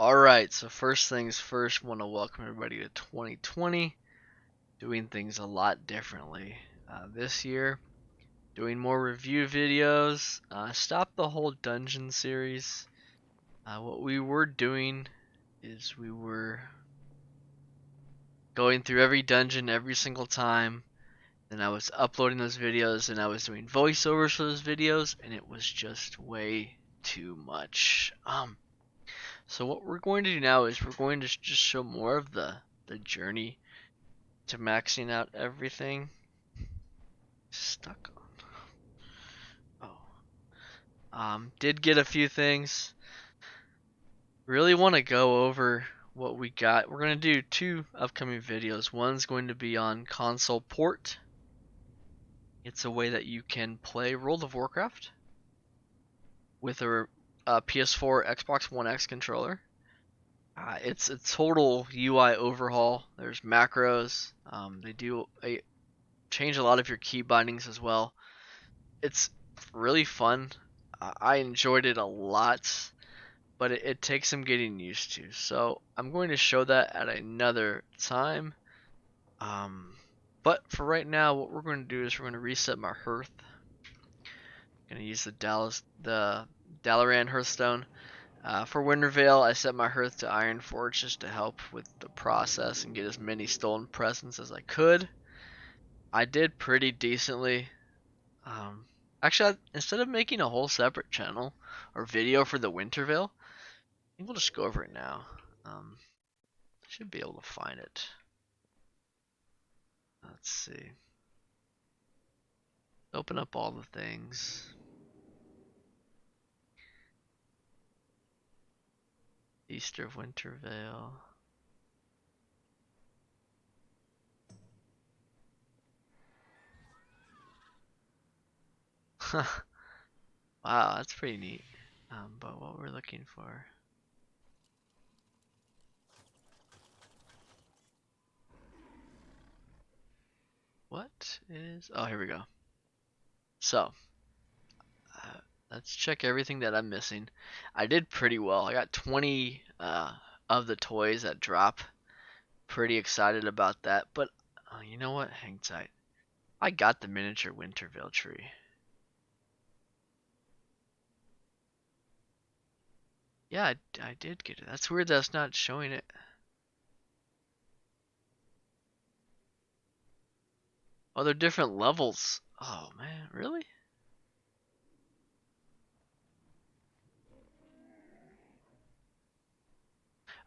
Alright, so first things first, want to welcome everybody to 2020. Doing things a lot differently this year. Doing more review videos. Stop the whole dungeon series. What we were doing is we were going through every dungeon every single time. Then I was uploading those videos and I was doing voiceovers for those videos, and it was just way too much. So what we're going to do now is we're going to just show more of the journey to maxing out everything. Stuck on. Did get a few things. Really want to go over what we got. We're going to do two upcoming videos. One's going to be on console port. It's a way that you can play World of Warcraft with a PS4 Xbox One X controller. It's a total UI overhaul. There's macros. They do change a lot of your key bindings as well. It's really fun. I enjoyed it a lot, but it takes some getting used to. So I'm going to show that at another time. But for right now, what we're going to do is we're going to reset my hearth. I'm going to use the Dalaran Hearthstone. For Wintervale, I set my hearth to Ironforge just to help with the process and get as many stolen presents as I could. I did pretty decently. Actually, instead of making a whole separate channel or video for the Wintervale, I think we'll just go over it now. Should be able to find it. Let's see. Open up all the things. Easter of Wintervale. Wow, that's pretty neat. But what we're looking for. What is... Oh, here we go. So, let's check everything that I'm missing. I did pretty well. I got 20 of the toys that drop. Pretty excited about that. But, you know what? Hang tight. I got the miniature Wintervale tree. Yeah, I did get it. That's weird that's not showing it. Oh, they're different levels. Oh, man. Really?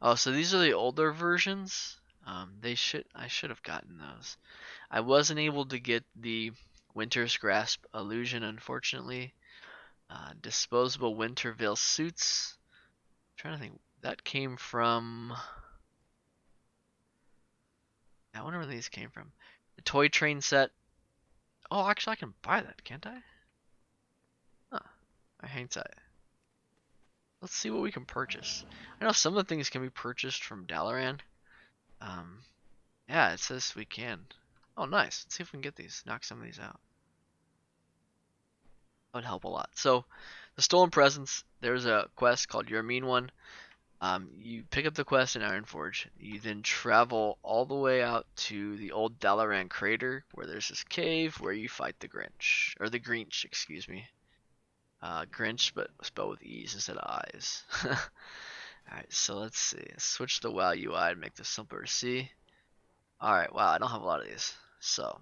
Oh, so these are the older versions. I should have gotten those. I wasn't able to get the Winter's Grasp illusion, unfortunately. Disposable Wintervale suits. I'm trying to think. That came from. I wonder where these came from. The toy train set. Oh, actually, I can buy that, can't I? Huh. I hang tight. Let's see what we can purchase. I know some of the things can be purchased from Dalaran. Yeah, it says we can. Oh, nice. Let's see if we can get these. Knock some of these out. That would help a lot. So, the stolen presents. There's a quest called You're a Mean One. You pick up the quest in Ironforge. You then travel all the way out to the old Dalaran crater, where there's this cave where you fight the Grinch, or the Grinch, excuse me. Grinch, but spelled with E's instead of I's. Alright, so let's see. Switch the WoW UI and make this simpler to see. Alright, wow, I don't have a lot of these. So.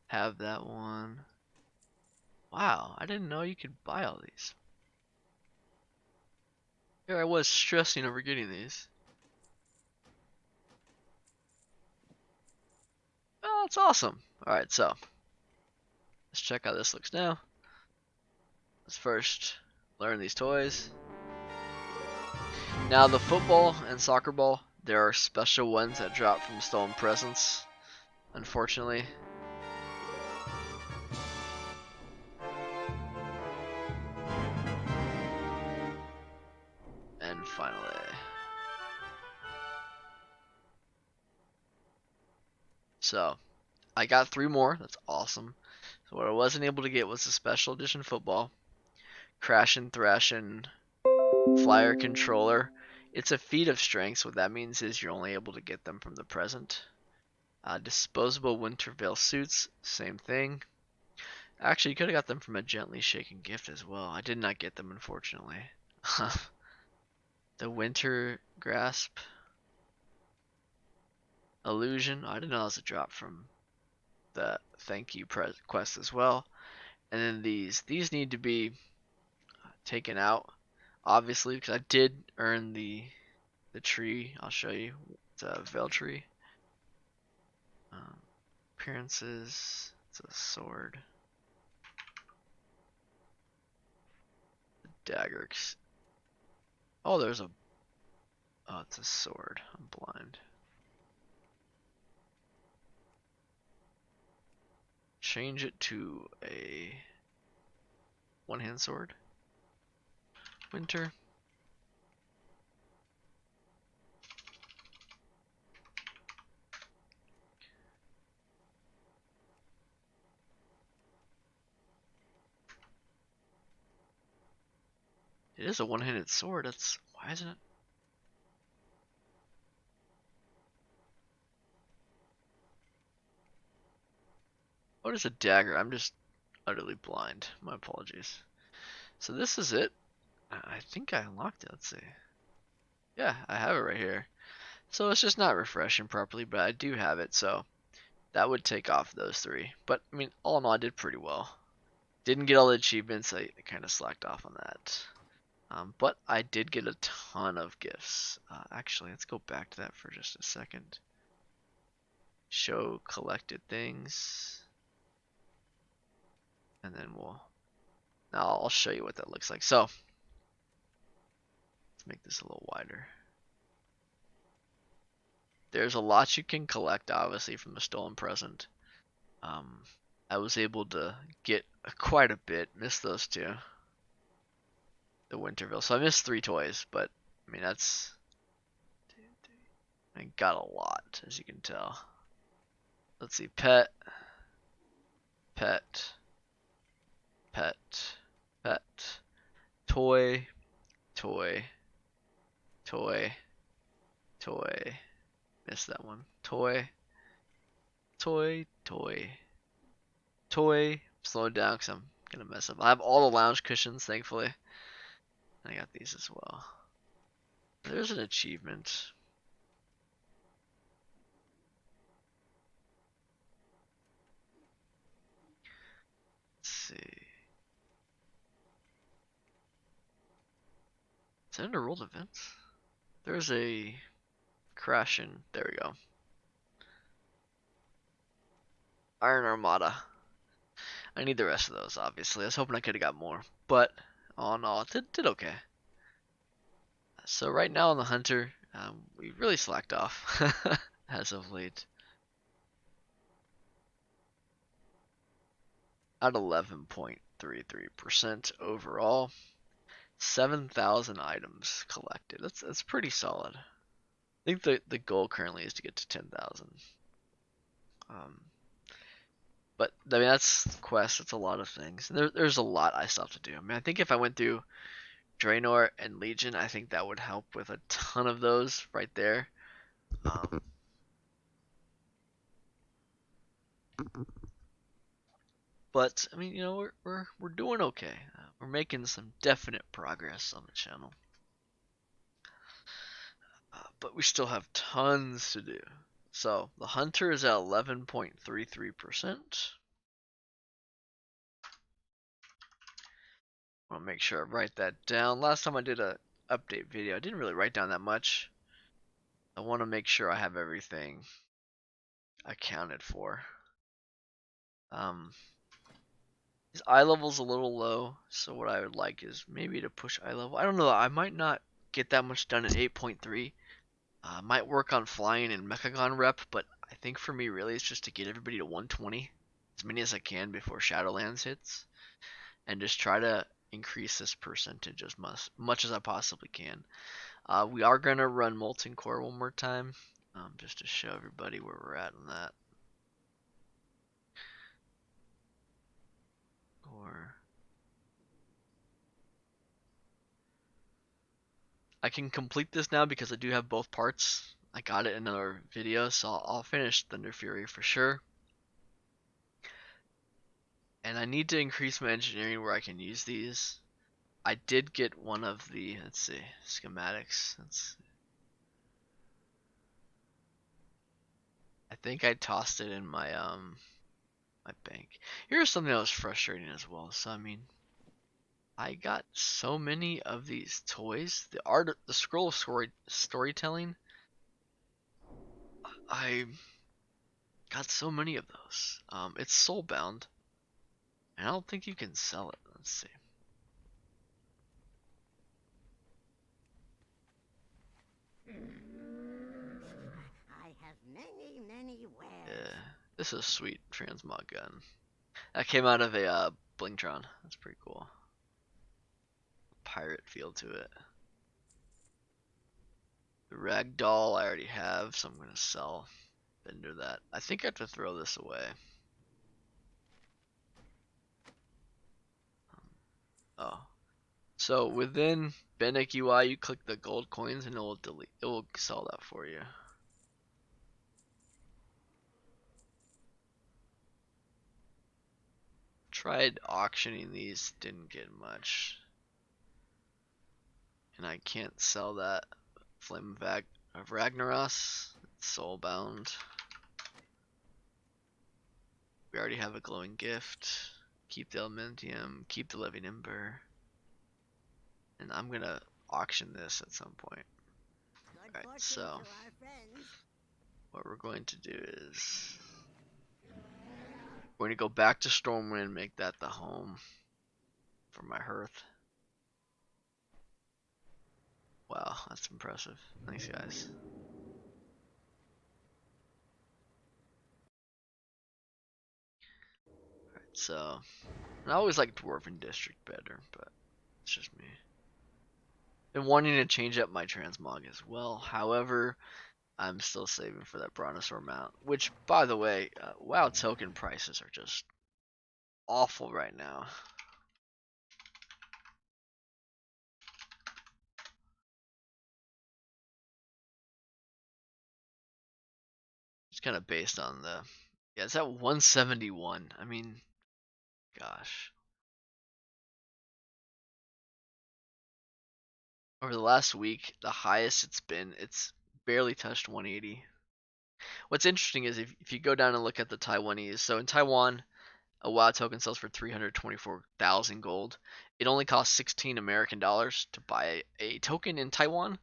Have that one. Wow, I didn't know you could buy all these. Here I was stressing over getting these. Oh, that's awesome. Alright, so. Let's check how this looks now. Let's first learn these toys. Now the football and soccer ball, there are special ones that drop from stolen presents, unfortunately. And finally. So I got 3 more. That's awesome. So what I wasn't able to get was the special edition football, Crashin' Thrashin' Flyer Controller. It's a feat of strength, so what that means is you're only able to get them from the present. Disposable Winter Veil suits, same thing. Actually, you could have got them from a Gently Shaken gift as well. I did not get them, unfortunately. The Winter Grasp Illusion. I didn't know that was a drop from the thank you quest as well. And then these need to be taken out, obviously, because I did earn the tree. I'll show you. It's a Veil Tree. Appearances. It's a sword. Dagger. Oh, there's a. Oh, it's a sword. I'm blind. Change it to a one-hand sword. Winter. It is a one-handed sword. That's why isn't it? What is a dagger? I'm just utterly blind. My apologies. So this is it. I think I unlocked it. Let's see. Yeah, I have it right here. So it's just not refreshing properly, but I do have it. So that would take off those 3. But I mean, all in all, I did pretty well. Didn't get all the achievements. I kind of slacked off on that. But I did get a ton of gifts. Actually, let's go back to that for just a second. Show collected things. And then now I'll show you what that looks like. So, let's make this a little wider. There's a lot you can collect, obviously, from the stolen present. I was able to get quite a bit. Missed those 2. The Winterville. So I missed 3 toys, but I mean I got a lot, as you can tell. Let's see, pet, pet, pet, pet, toy, toy, toy, toy. Missed that one. Toy, toy, toy, toy. Slow it down because I'm gonna mess up. I have all the lounge cushions, thankfully. I got these as well. There's an achievement. Let's see. Is it under rolled events? There's a crashing. There we go. Iron Armada. I need the rest of those, obviously. I was hoping I could have got more, but all in all, it did okay. So right now on the Hunter, we really slacked off as of late. At 11.33% overall, 7,000 items collected. That's pretty solid. I think the goal currently is to get to 10,000. But I mean that's quests. It's a lot of things. There's a lot I still have to do. I mean I think if I went through Draenor and Legion, I think that would help with a ton of those right there. But I mean, you know, we're doing okay. We're making some definite progress on the channel. But we still have tons to do. So the Hunter is at 11.33%. I want to make sure I write that down. Last time I did a update video, I didn't really write down that much. I want to make sure I have everything accounted for. His eye level's a little low, so what I would like is maybe to push eye level. I don't know, I might not get that much done at 8.3. Might work on flying and Mechagon rep, but I think for me really it's just to get everybody to 120, as many as I can before Shadowlands hits, and just try to increase this percentage as much as I possibly can. We are going to run Molten Core one more time, just to show everybody where we're at on that. Core. I can complete this now because I do have both parts. I got it in another video, so I'll finish Thunder Fury for sure. And I need to increase my engineering where I can use these. I did get one of the, let's see, schematics. I think I tossed it in my my bank. Here's something that was frustrating as well. So I mean, I got so many of these toys. The scroll of storytelling. I got so many of those. It's soulbound, and I don't think you can sell it. Let's see. I have many wares. Yeah, this is a sweet transmog gun. That came out of a Blingtron. That's pretty cool. Pirate feel to it. The ragdoll I already have, so I'm gonna sell Bender that. I think I have to throw this away. Oh, so within Bendek UI, you click the gold coins and it will delete. It will sell that for you. Tried auctioning these, didn't get much, and I can't sell that Flame of Ragnaros. It's soulbound. We already have a glowing gift. Keep the Elementium. Keep the Living Ember. And I'm gonna auction this at some point. Alright, so what we're going to do is we're going to go back to Stormwind and make that the home for my hearth. Wow, that's impressive. Thanks, guys. Alright, so I always like Dwarven District better, but it's just me. Been wanting to change up my transmog as well. However, I'm still saving for that Brontosaur mount, which, by the way, WoW token prices are just awful right now. It's kind of based on the, yeah, it's at 171. I mean, gosh. Over the last week, the highest it's been, it's barely touched 180. What's interesting is if you go down and look at the Taiwanese, so in Taiwan, a WoW token sells for 324,000 gold. It only costs 16 American dollars to buy a token in Taiwan,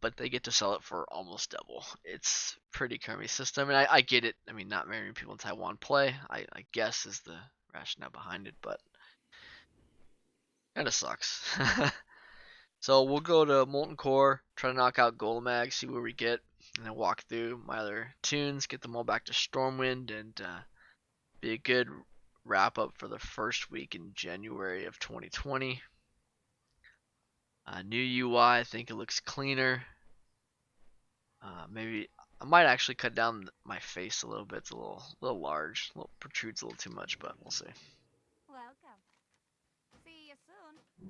but they get to sell it for almost double. It's pretty crummy system, and I get it. I mean, not very many people in Taiwan play. I guess is the rationale behind it, but kind of sucks. So we'll go to Molten Core, try to knock out Golemagg, see where we get, and then walk through my other tunes, get them all back to Stormwind, and be a good wrap up for the first week in January of 2020. New UI, I think it looks cleaner. Maybe I might actually cut down my face a little bit. It's a little large, a little protrudes a little too much, but we'll see. Welcome. See you soon.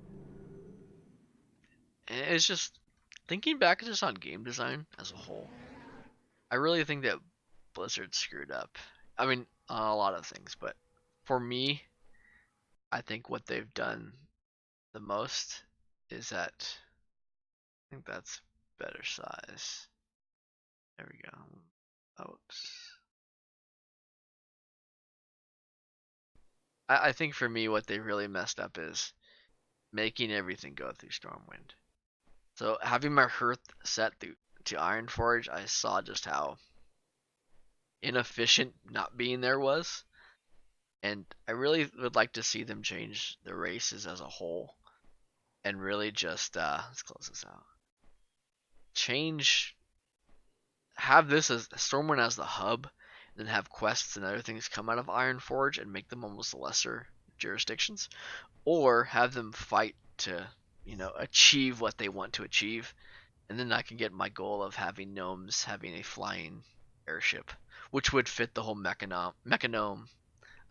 And it's just thinking back just on game design as a whole. I really think that Blizzard screwed up. I mean, on a lot of things, but for me, I think what they've done the most is that I think that's better size. There we go. Oops. I think for me, what they really messed up is making everything go through Stormwind. So having my hearth set to Ironforge, I saw just how inefficient not being there was. And I really would like to see them change the races as a whole and really just let's close this out. Have this as Stormwind as the hub, and then have quests and other things come out of Ironforge and make them almost lesser jurisdictions, or have them fight to, achieve what they want to achieve, and then I can get my goal of having gnomes having a flying airship, which would fit the whole mechanome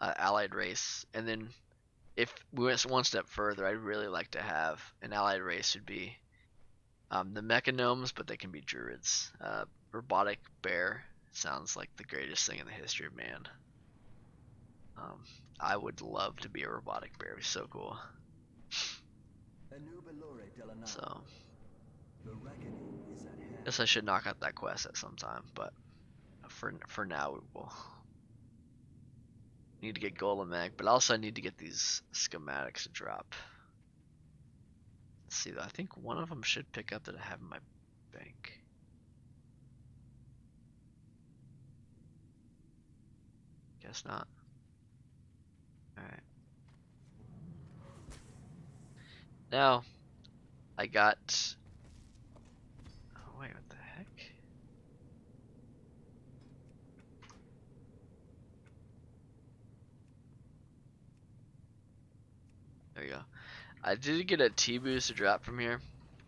allied race, and then if we went one step further, I'd really like to have an allied race would be the Mechanomes, but they can be Druids. Robotic Bear sounds like the greatest thing in the history of man. Um, I would love to be a robotic bear. It'd be so cool. So, guess I should knock out that quest at some time, but for now we will need to get Golemagg, but also I need to get these schematics to drop. Let's see, I think one of them should pick up that I have in my bank. Guess not. Alright. Now, I got... Oh, wait, what the heck? There we go. I did get a T-boost to drop from here,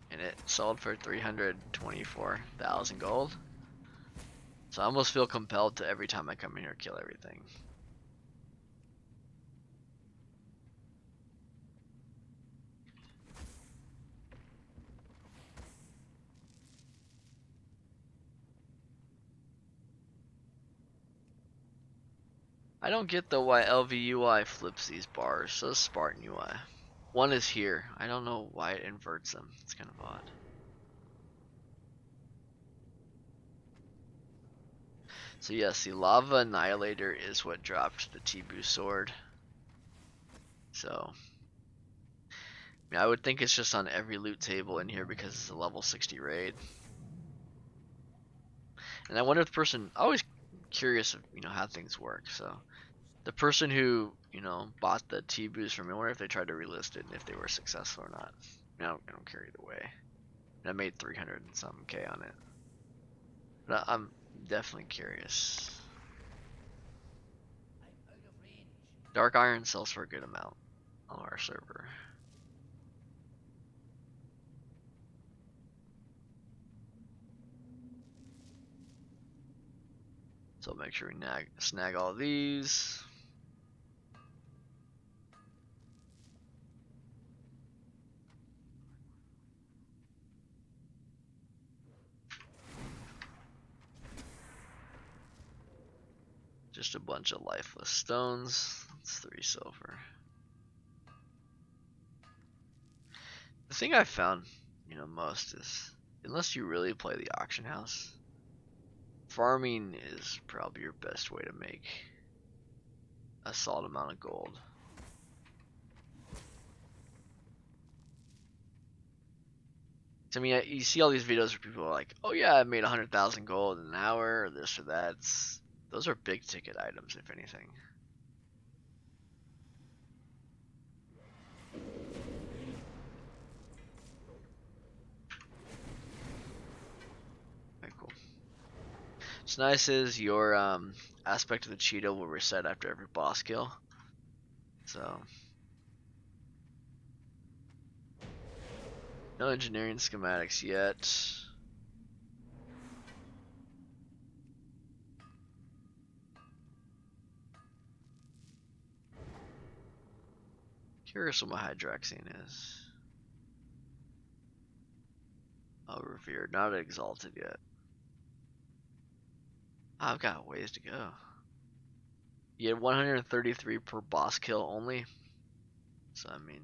and it sold for 324,000 gold. So I almost feel compelled to every time I come in here kill everything. I don't get though why LVUI flips these bars. So does Spartan UI. One is here. I don't know why it inverts them. It's kind of odd. So yes, the Lava Annihilator is what dropped the T-boost sword. So, I mean, I would think it's just on every loot table in here because it's a level 60 raid. And I wonder if the person, always curious of, how things work. So, the person who, bought the T-boost from me, I wonder if they tried to relist it and if they were successful or not. I don't care either way. And I made 300 and something K on it. But I'm definitely curious. Dark Iron sells for a good amount on our server. So make sure we snag all these. Just a bunch of lifeless stones. That's 3 silver. The thing I found, most is, unless you really play the auction house, farming is probably your best way to make a solid amount of gold. I mean, you see all these videos where people are like, "Oh yeah, I made 100,000 gold in an hour," or this or that. Those are big ticket items, if anything. Very cool. What's nice is your aspect of the Cheetah will reset after every boss kill. So, no engineering schematics yet. Curious what my Hydraxian is. Oh, revered, not exalted yet. I've got ways to go. You had 133 per boss kill only. So I mean,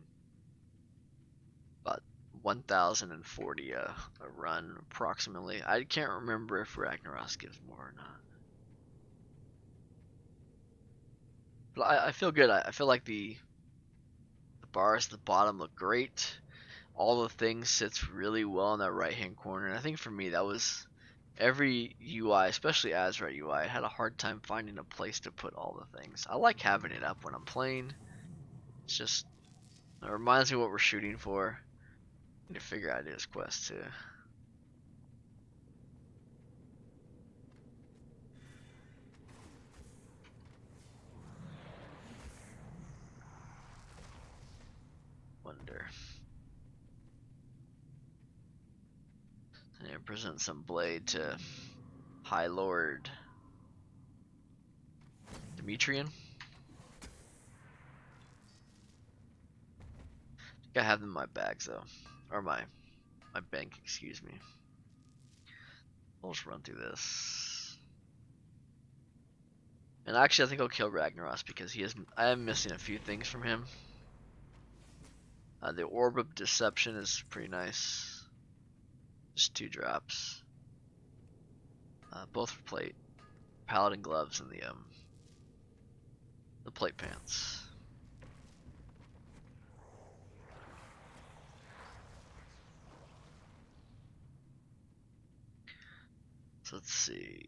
about 1,040 a run approximately. I can't remember if Ragnaros gives more or not. But I feel good. I feel like the bars at the bottom look great. All the things sits really well in that right hand corner. And I think for me that was every UI, especially Azure UI, I had a hard time finding a place to put all the things. I like having it up when I'm playing. It's just, it reminds me what we're shooting for. I need to figure out his quest too. Wonder. And present some blade to High Lord Demetrian. I have them in my bags though, or my bank, excuse me. We'll just run through this. And actually, I think I'll kill Ragnaros because I am missing a few things from him. The Orb of Deception is pretty nice. Just 2 drops. Both for plate. Paladin gloves and the plate pants. So let's see.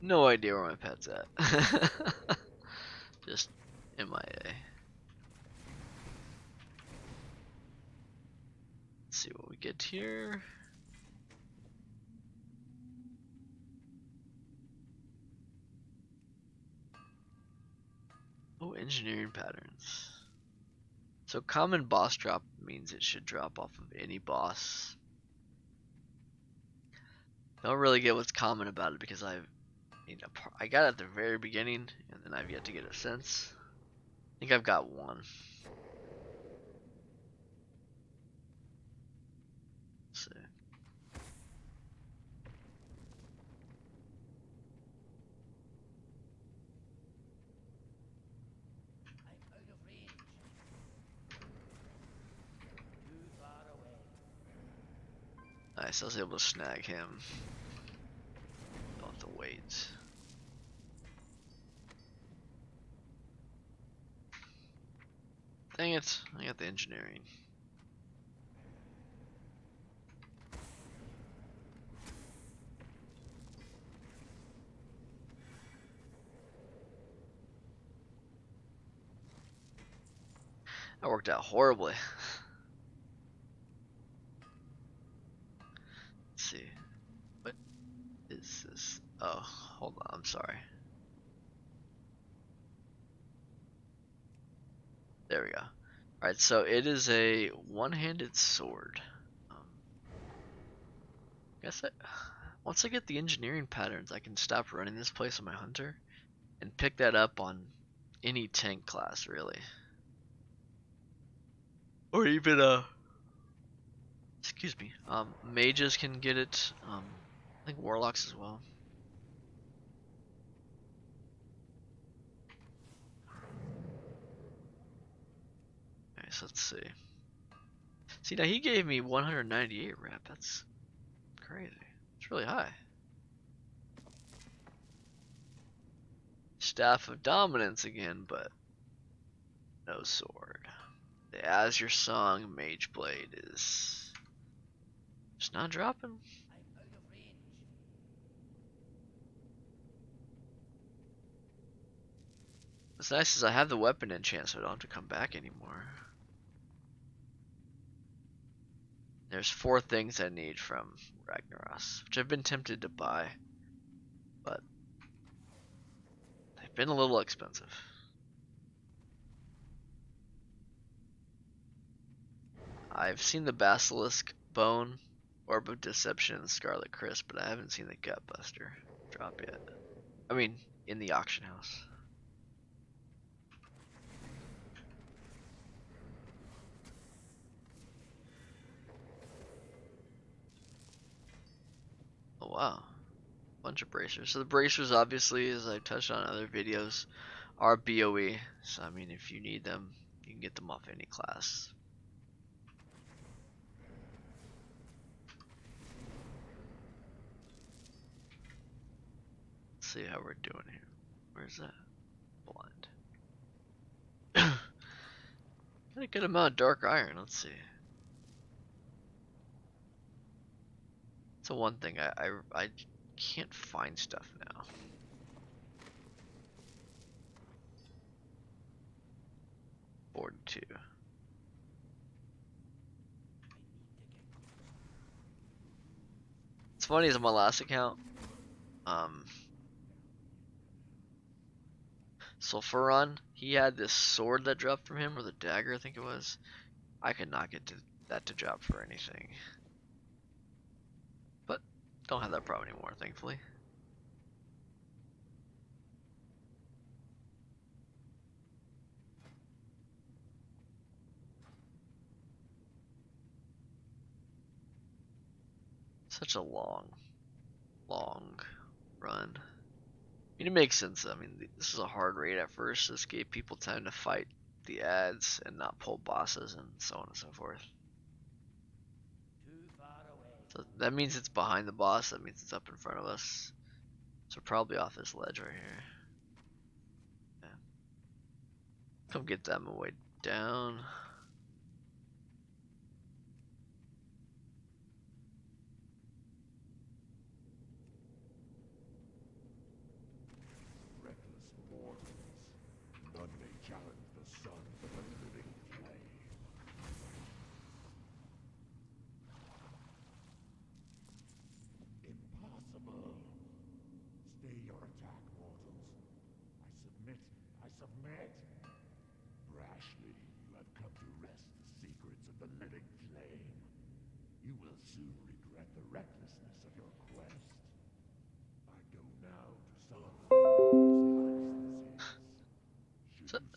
No idea where my pet's at. Just MIA. Let's see what we get here. Oh, engineering patterns. So common boss drop means it should drop off of any boss. Don't really get what's common about it because I got it at the very beginning and then I've yet to get it since. I think I've got one. Let's see. Nice, I was able to snag him. Don't have to wait. Dang it, I got the engineering. That worked out horribly. Let's see. What is this? Oh, hold on, I'm sorry. There we go. Alright, so it is a one-handed sword. Once I get the engineering patterns, I can stop running this place on my hunter and pick that up on any tank class, really. Or even excuse me, mages can get it. I think warlocks as well. Okay, so let's see. See, now he gave me 198 rep. That's crazy. It's really high. Staff of Dominance again, but no sword. The Azuresong Mageblade is just not dropping. What's nice is I have the weapon enchant, so I don't have to come back anymore. There's 4 things I need from Ragnaros, which I've been tempted to buy, but they've been a little expensive. I've seen the Basilisk Bone, Orb of Deception, and Scarlet Crisp, but I haven't seen the Gutbuster drop yet. I mean, in the auction house. Oh wow, bunch of bracers. So the bracers, obviously, as I've touched on in other videos, are BOE. So I mean, if you need them, you can get them off any class. Let's see how we're doing here. Where's that? Blind. Got a good amount of dark iron. Let's see. So one thing I can't find stuff now. Board 2. It's funny is on my last account, Sulfuron, he had this sword that dropped from him, or the dagger I think it was. I could not get that to drop for anything. But don't have that problem anymore, thankfully. Such a long run. I mean, it makes sense. I mean, this is a hard raid at first. This gave people time to fight the ads and not pull bosses and so on and so forth. So that means it's behind the boss. That means it's up in front of us. So probably off this ledge right here. Yeah. Come get them away down.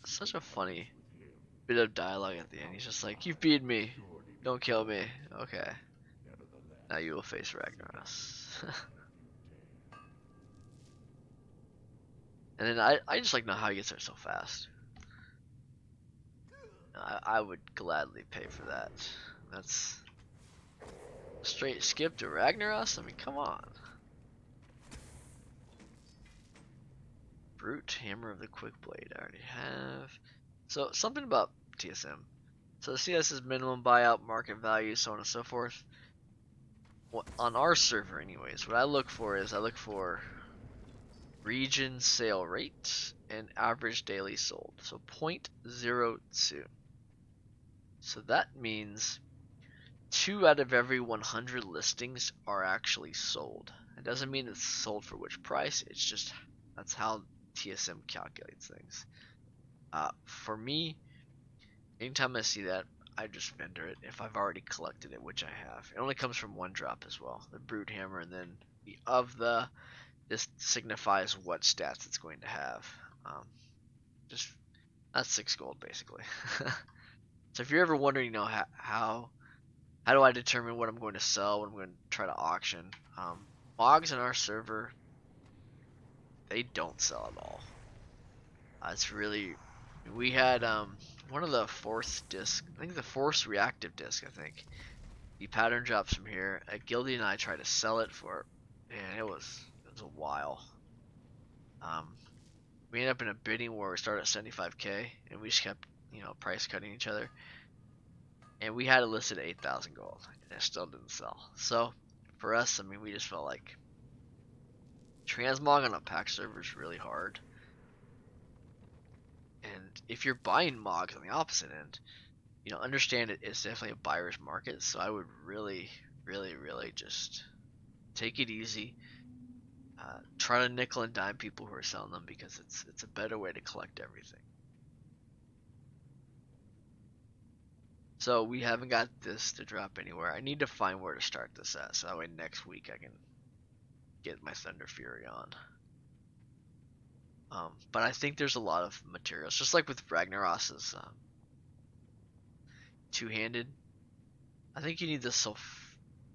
Such a funny bit of dialogue at the end. He's just like, "You've beat me. Don't kill me. Okay. Now you will face Ragnaros." And then I just like know how he gets there so fast. I would gladly pay for that. That's straight skip to Ragnaros? I mean, come on. Brute Hammer of the Quick Blade, I already have. So, something about TSM. So, the CS is minimum buyout, market value, so on and so forth. On our server, anyways, what I look for is region sale rate and average daily sold. So, 0.02. So, that means 2 out of every 100 listings are actually sold. It doesn't mean it's sold for which price, it's just that's how TSM calculates things. For me, anytime I see that, I just vendor it if I've already collected it, which I have. It only comes from one drop as well, the Brute Hammer, and then this signifies what stats it's going to have. Just that's 6 gold basically. So if you're ever wondering, how do I determine what I'm going to sell, what I'm going to try to auction? Mogs in our server, they don't sell at all. It's really, we had one of the force disc, I think the force reactive disc, I think. The pattern drops from here. Gildy and I tried to sell it for, man, it was a while. We ended up in a bidding war. We started at 75k, and we just kept, price cutting each other. And we had it listed at 8,000 gold, and it still didn't sell. So for us, I mean, we just felt like transmog on a pack server is really hard. And if you're buying mogs on the opposite end, understand it's definitely a buyer's market. So I would really, really, really just take it easy. Try to nickel and dime people who are selling them, because it's a better way to collect everything. So we haven't got this to drop anywhere. I need to find where to start this at, so that way next week I can get my Thunder Fury on. But I think there's a lot of materials, just like with Ragnaros's two-handed. I think you need the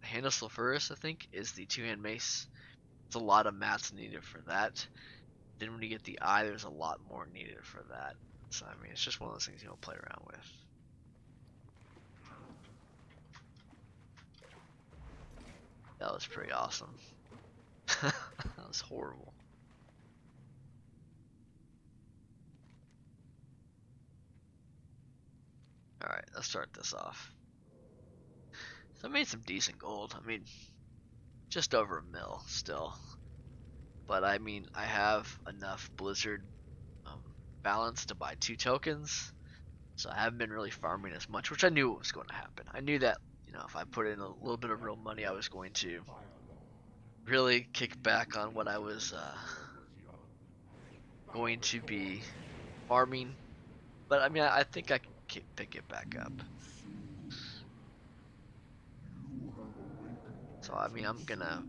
Hand of Sulfuras, I think, is the two-hand mace. There's a lot of mats needed for that. Then when you get the eye, there's a lot more needed for that. So I mean, it's just one of those things you don't play around with. That was pretty awesome. That was horrible. Alright, let's start this off. So I made some decent gold. I mean, just over a mil still. But I mean, I have enough Blizzard balance to buy 2 tokens. So I haven't been really farming as much, which I knew was going to happen. I knew that, if I put in a little bit of real money, I was going to really kick back on what I was going to be farming. But I mean, I think I can pick it back up. So I mean, I'm gonna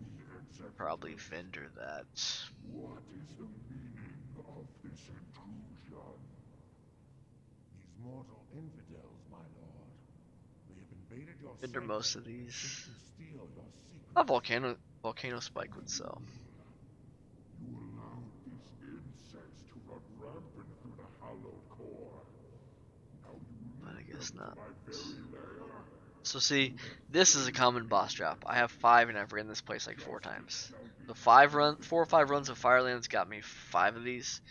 probably vendor that. What is the meaning of this intrusion? These mortal infidels, my lord. They have invaded your Vendor sanctum most of and these. seek to steal your secrets. A volcano spike would sell. You allowed these insects to run rampant through the hallowed core. Now you But I lead guess them not. to my very lair. So see, this is a common boss drop. I have 5 and I've ran this place like 4 times. So 4 or 5 runs of Firelands got me 5 of these.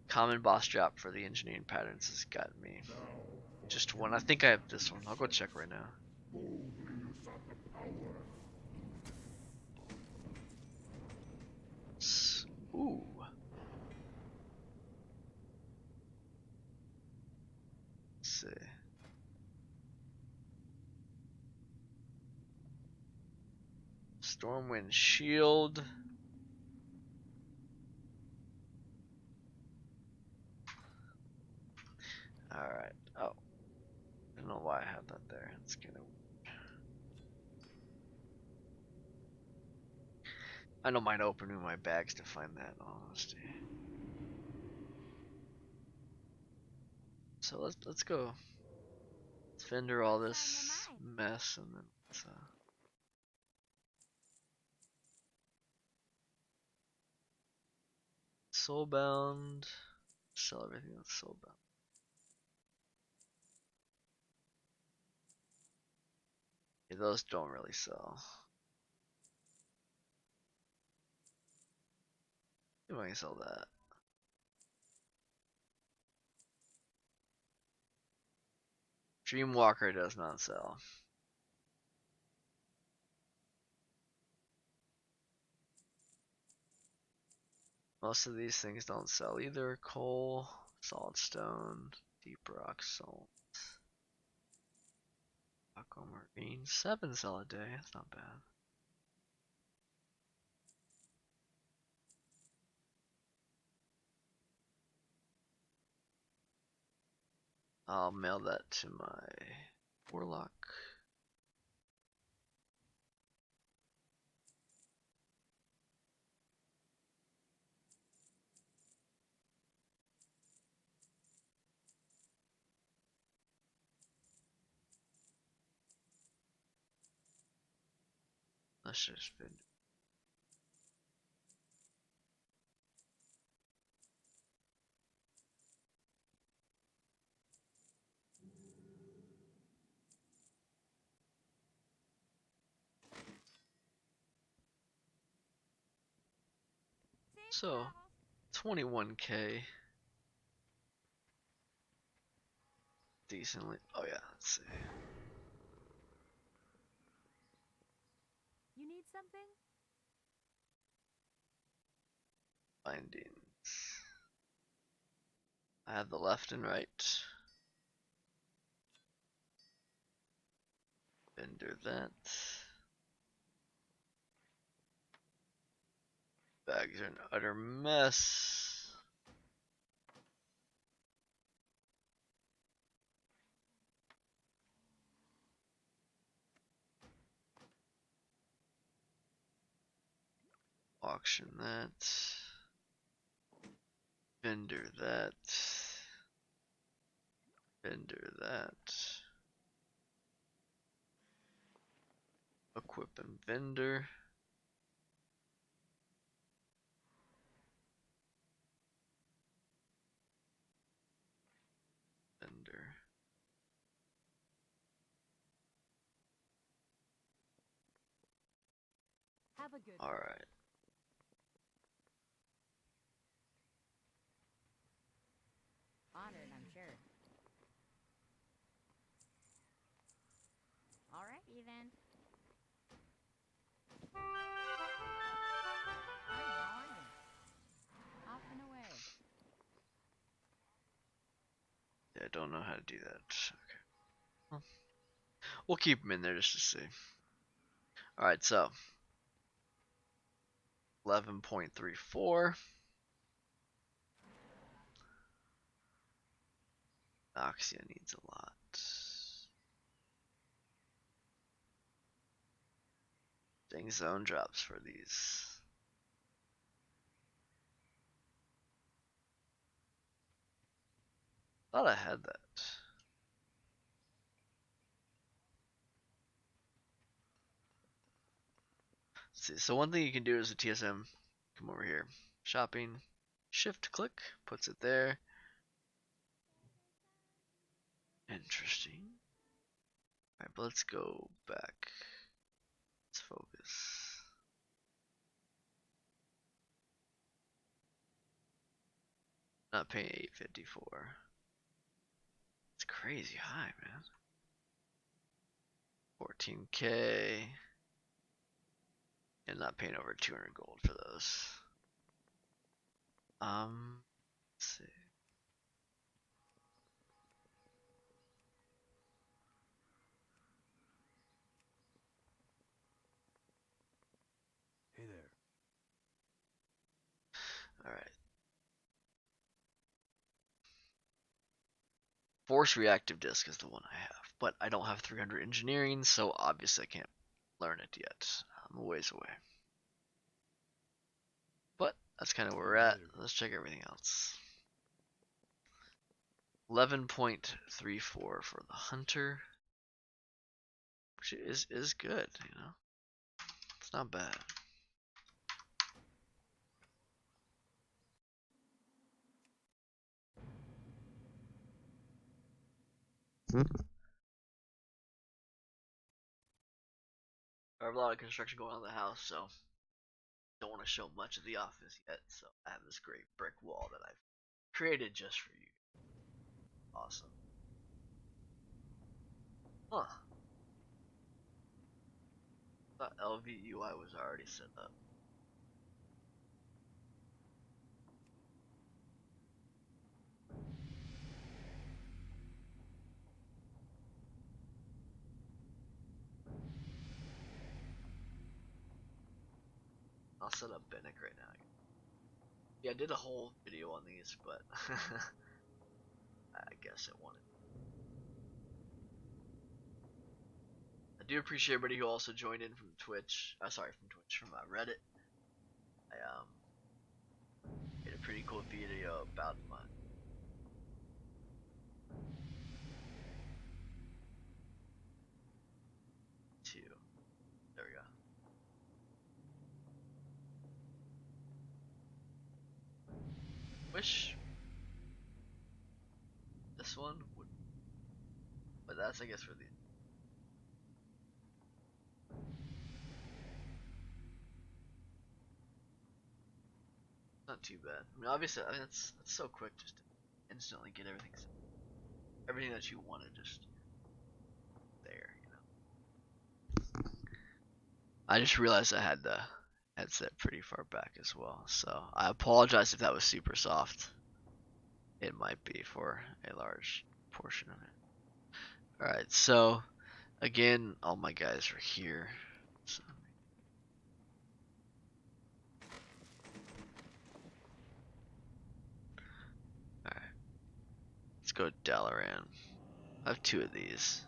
Common boss drop for the engineering patterns has gotten me just one. I think I have this one. I'll go check right now. Boldly usurp the power. Ooh. Let's see. Stormwind shield. Alright. Oh. I don't know why I have that there. It's kind of. I don't mind opening my bags to find that, in all honesty. So let's go. Let's vendor all this mess and then let's soulbound. Sell everything that's soulbound. Yeah, those don't really sell. You might sell that. Dreamwalker does not sell. Most of these things don't sell either. Coal, solid stone, deep rock salt, aquamarine. 7 sell a day. That's not bad. I'll mail that to my Warlock. Let's just vendor. So, 21k. Decently. Oh yeah, let's see. You need something? Bindings. I have the left and right. Vendor that. Bags are an utter mess. Auction that. Vendor that. Vendor that. Equip and vendor. Vendor. Have a good All one. right. Honored, I'm sure. Alrighty then. I'm on it. Off and away. Yeah, I don't know how to do that. Okay. Well, we'll keep them in there just to see. All right, so 11.34. Oxia needs a lot. Dang zone drops for these. Thought I had that. Let's see, so one thing you can do is a TSM. Come over here. Shopping. Shift click. Puts it there. Interesting. Alright, but let's go back. Let's focus. Not paying 854. It's crazy high, man. 14k. And not paying over 200 gold for those. Let's see. Hey there. Alright. Force Reactive Disc is the one I have, but I don't have 300 engineering, so obviously I can't learn it yet. I'm a ways away. But that's kind of where we're at. Let's check everything else. 11.34 for the Hunter, which is good, you know. It's not bad. I have a lot of construction going on in the house, so don't want to show much of the office yet. So I have this great brick wall that I've created just for you. Awesome. Huh. I thought LVUI was already set up. I'll set up Bennick right now. Yeah, I did a whole video on these, but I guess it wanted. I do appreciate everybody who also joined in from Twitch. From Reddit. I made a pretty cool video about my. There we go. Wish this one would, but that's I guess for the. Not too bad. I mean, obviously, it's so quick just to instantly get everything that you wanted just there. You know. I just realized I had the headset pretty far back as well, so I apologize if that was super soft. It might be for a large portion of it. All right, so again, all my guys are here. So. Alright. Let's go Dalaran. I have 2 of these.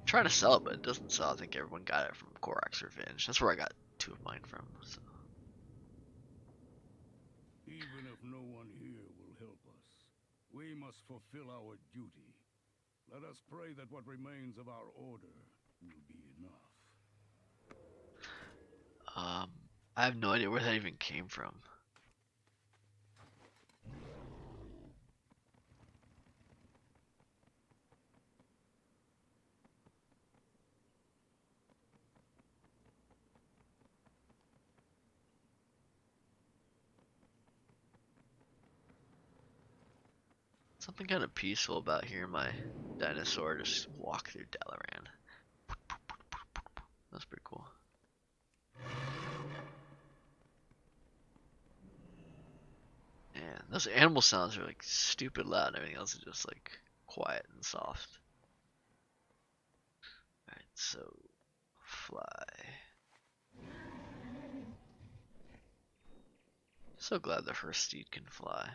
I'm trying to sell it, but it doesn't sell. I think everyone got it from Korak's Revenge. That's where I got 2 of mine from. So. Even if no one here will help us, we must fulfill our duty. Let us pray that what remains of our order will be enough. I have no idea where that even came from. Something kind of peaceful about hearing my dinosaur just walk through Dalaran. That's pretty cool. Man, those animal sounds are like stupid loud and everything else is just like quiet and soft. Alright, so fly. So glad the first steed can fly.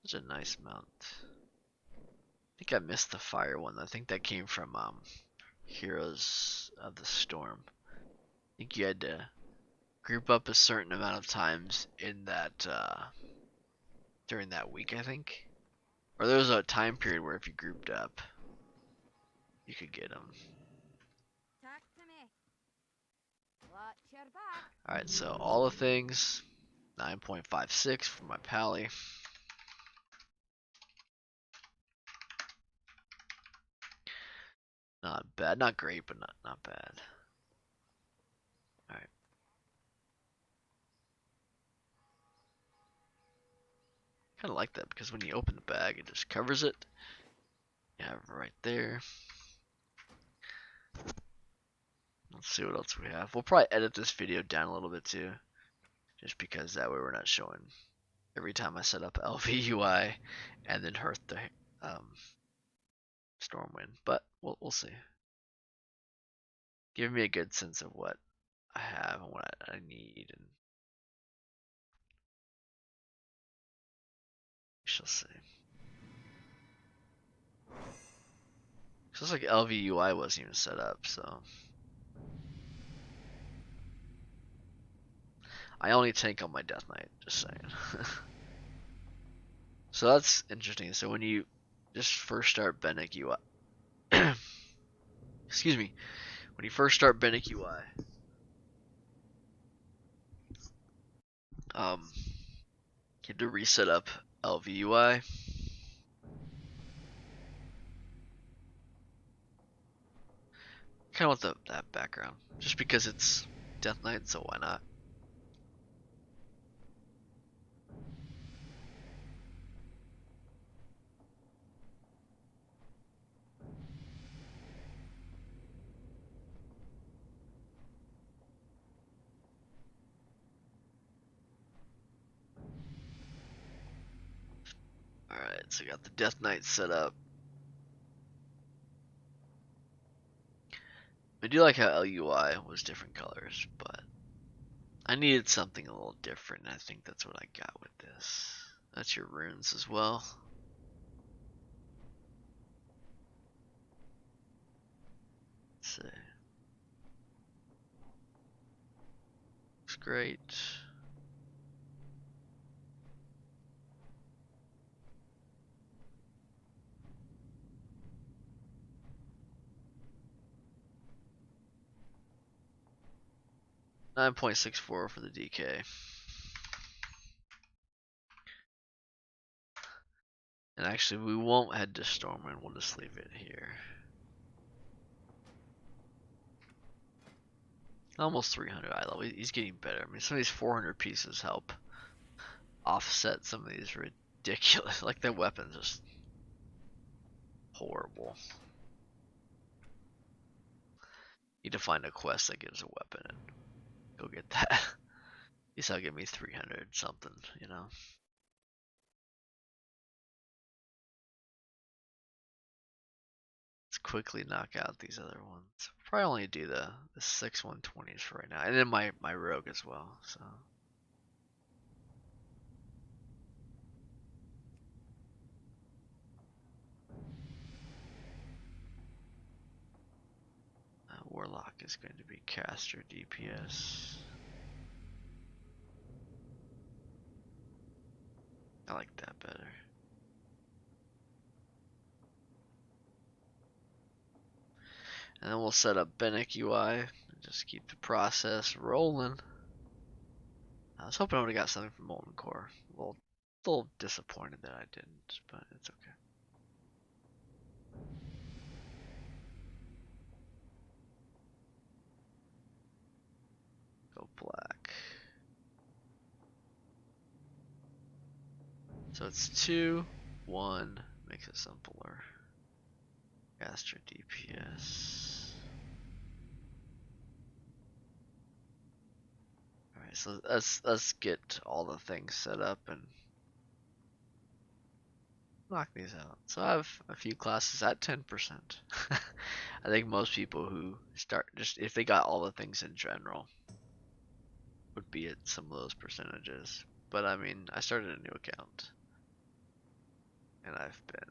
Such a nice mount. I think I missed the fire one. I think that came from Heroes of the Storm. I think you had to group up a certain amount of times in that during that week, I think. Or there was a time period where if you grouped up, you could get them. Talk to me. Watch your back. Alright, so all the things, 9.56 for my pally. Not bad, not great, but not bad. Alright. Kinda like that because when you open the bag, it just covers it. You have it right there. Let's see what else we have. We'll probably edit this video down a little bit too. Just because that way we're not showing every time I set up LVUI and then hurt the Stormwind. But we'll see. Give me a good sense of what I have and what I need, and we shall see. It looks like LVUI wasn't even set up, so I only tank on my Death Knight, just saying. So that's interesting. So when you just first start Benic UI, excuse me, when you first start Benic UI, you have to reset up LVUI. Kind of want that background, just because it's Death Knight, so why not? Alright, so we got the Death Knight set up. I do like how LUI was different colors, but I needed something a little different, and I think that's what I got with this. That's your runes as well. Let's see. Looks great. $9.64 for the DK. And actually, we won't head to Stormwind, we'll just leave it here. Almost 300 eye level, he's getting better. I mean, some of these 400 pieces help offset some of these ridiculous, like the weapon's just horrible. Need to find a quest that gives a weapon and go get that. At least that'll give me 300 something, you know. Let's quickly knock out these other ones. Probably only do the 6 120s for right now, and then my rogue as well. So Warlock is going to be caster DPS. I like that better. And then we'll set up Benic UI and just keep the process rolling. I was hoping I would have got something from Molten Core. A little disappointed that I didn't, but it's okay. Go black. So it's 2, 1, makes it simpler. Caster DPS. Alright, so let's get all the things set up and knock these out. So I have a few classes at 10%. I think most people who start, just if they got all the things in general, would be at some of those percentages. But I mean, I started a new account, and I've been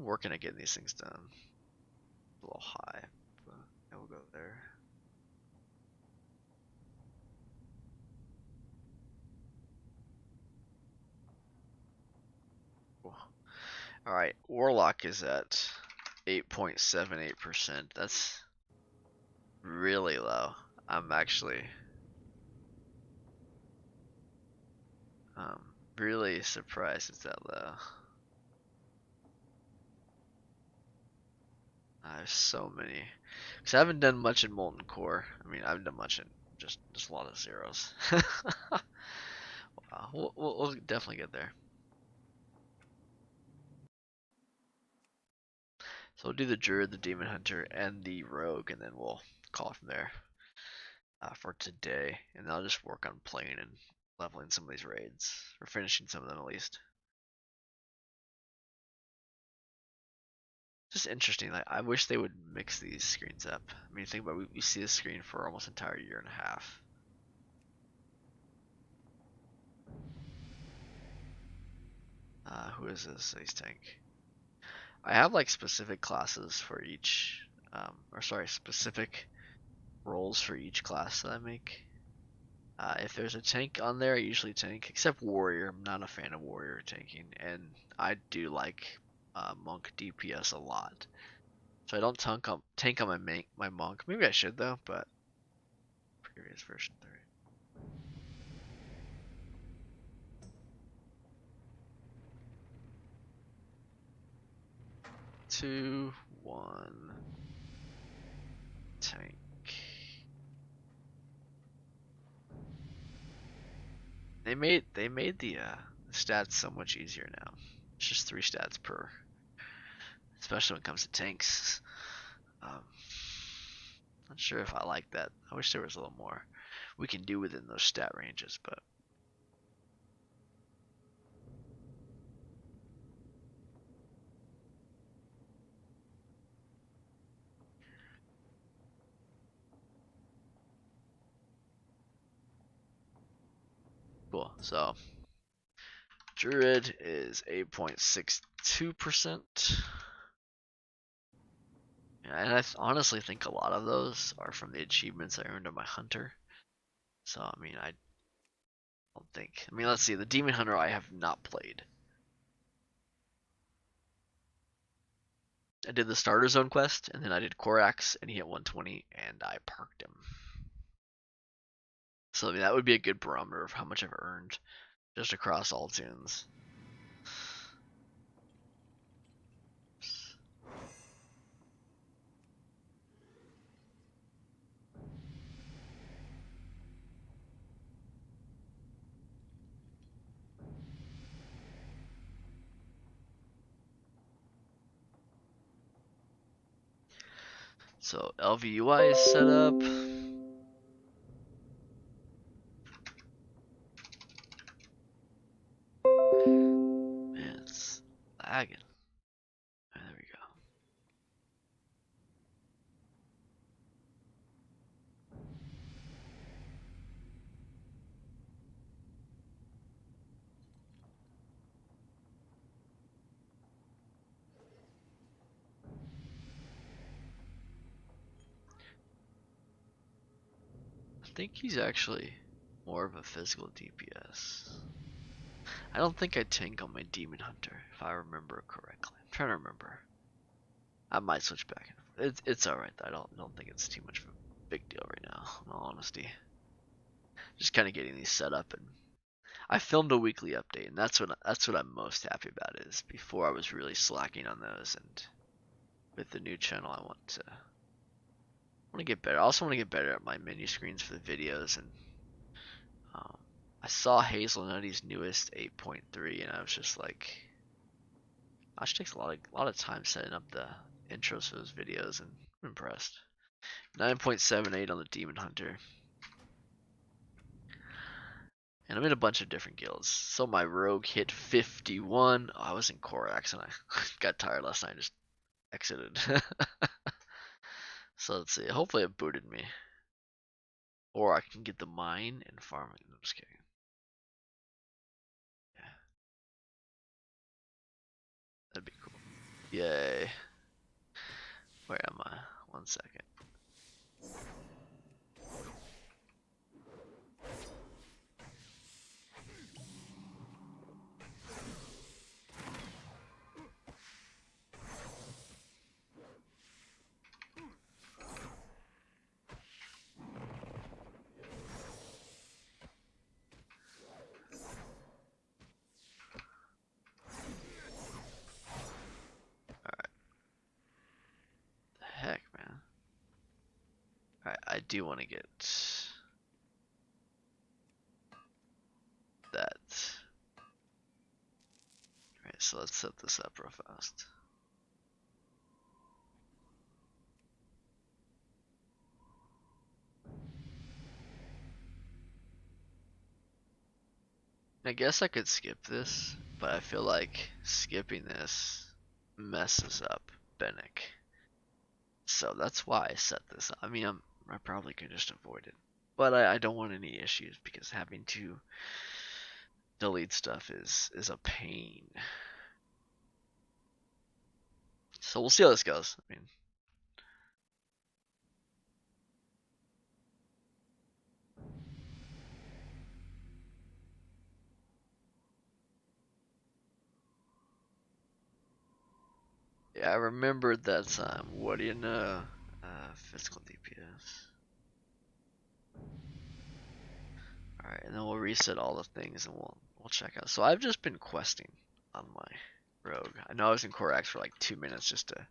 working at getting these things done. A little high, but yeah, we'll go there. Alright, Warlock is at 8.78%. That's really low. I'm actually really surprised it's that low. I have so many. Because I haven't done much in Molten Core. I mean, I haven't done much in just a lot of zeros. Wow, we'll definitely get there. So we'll do the Druid, the Demon Hunter, and the Rogue, and then we'll call from there for today. And I'll just work on playing and leveling some of these raids, or finishing some of them at least. Just interesting. Like, I wish they would mix these screens up. I mean, think about it, we see this screen for almost an entire year and a half. Who is this ace tank? I have like specific classes for each, or sorry, specific roles for each class that I make. If there's a tank on there, I usually tank, except warrior. I'm not a fan of warrior tanking, and I do like monk DPS a lot. So I don't tank on my monk. Maybe I should though, but previous version 3. Two, one, tank. They made the stats so much easier now. It's just 3 stats per, especially when it comes to tanks. Not sure if I like that. I wish there was a little more we can do within those stat ranges, but cool. So Druid is 8.62%. And I honestly think a lot of those are from the achievements I earned on my hunter. So I mean, I don't think. I mean, let's see. The Demon Hunter I have not played. I did the Starter Zone quest, and then I did Korax, and he hit 120, and I parked him. So I mean, that would be a good barometer of how much I've earned just across all tunes. So LVUI is set up. Man, it's lagging. There we go. I think he's actually more of a physical DPS. I don't think I tank on my Demon Hunter, if I remember correctly. I'm trying to remember. I might switch back. It's alright. I don't think it's too much of a big deal right now, in all honesty. Just kind of getting these set up, and I filmed a weekly update, and that's what I'm most happy about. Is before I was really slacking on those, and with the new channel, I want to get better. I also want to get better at my menu screens for the videos, and I saw Hazelnutty's newest 8.3, and I was just like, she takes a lot of time setting up the intros for those videos, and I'm impressed. 9.78 on the Demon Hunter. And I'm in a bunch of different guilds. So my Rogue hit 51. Oh, I was in Korax and I got tired last night and just exited. So let's see. Hopefully it booted me. Or I can get the mine and farm it. I'm just kidding. Yeah. That'd be cool. Yay. Where am I? 1 second. The heck, man. Alright, I do want to get that. Alright, so let's set this up real fast. I guess I could skip this, but I feel like skipping this messes up Bennick. So that's why I set this up. I mean, I probably could just avoid it. But I don't want any issues because having to delete stuff is a pain. So we'll see how this goes. I mean, yeah, I remembered that time. What do you know? Physical DPS. Alright, and then we'll reset all the things and we'll check out. So I've just been questing on my rogue. I know I was in Korax for like 2 minutes just to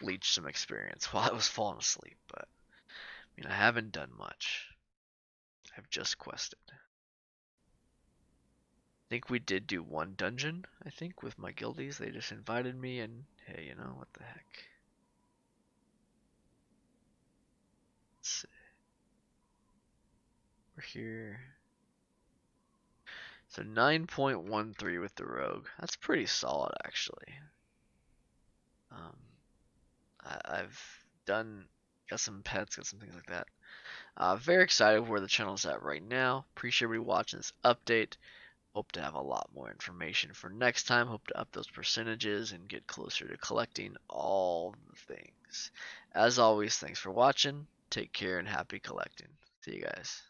leech some experience while I was falling asleep, but I mean I haven't done much. I've just quested. I think we did do one dungeon, I think, with my guildies. They just invited me and hey, you know, what the heck. Let's see. We're here. So 9.13 with the rogue. That's pretty solid, actually. I've got some pets, got some things like that. Very excited where the channel's at right now. Appreciate everybody watching this update. Hope to have a lot more information for next time. Hope to up those percentages and get closer to collecting all the things. As always, thanks for watching. Take care and happy collecting. See you guys.